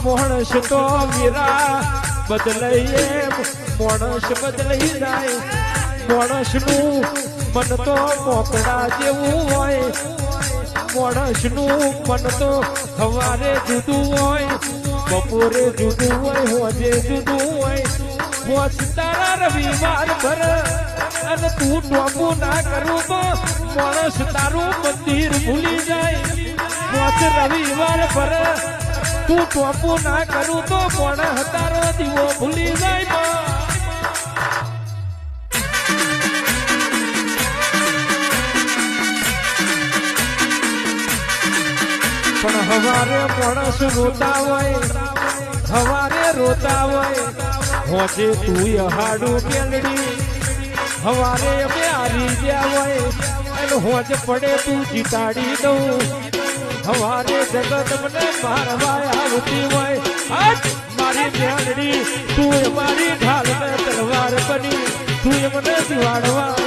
મોણસ તો વીરા બદલાઈએ મોણસ બદલાઈ જાય મોણસ નું મન તો મોકળા જેવું હોય મોણસ નું મન તો સવારે જુદું હોય બપોરે જુદું હોય હોજે જુદું હોય મોજ તારા રવિવાર ભર અને તું ટોપું ના કરું તો મોણસ તારું મંદિર ભૂલી જાય મોજ રવિવાર ભર તું ટોપું ના કરું તો મોણસ તારો દીવો ભૂલી જાય પણ હવારે મોણસ રોતા હોય હવારે રોતા હોય હોજે તું હાડું મેલડી હવારે અમે હારી ગયા હોય અને હોજ પડે તું જીતાડી દઉં હવારે જગત મને મારવા આવતી હોય મારી મેલડી તું મારી ઢાલ તલવાર બની તું મને દિવાડવા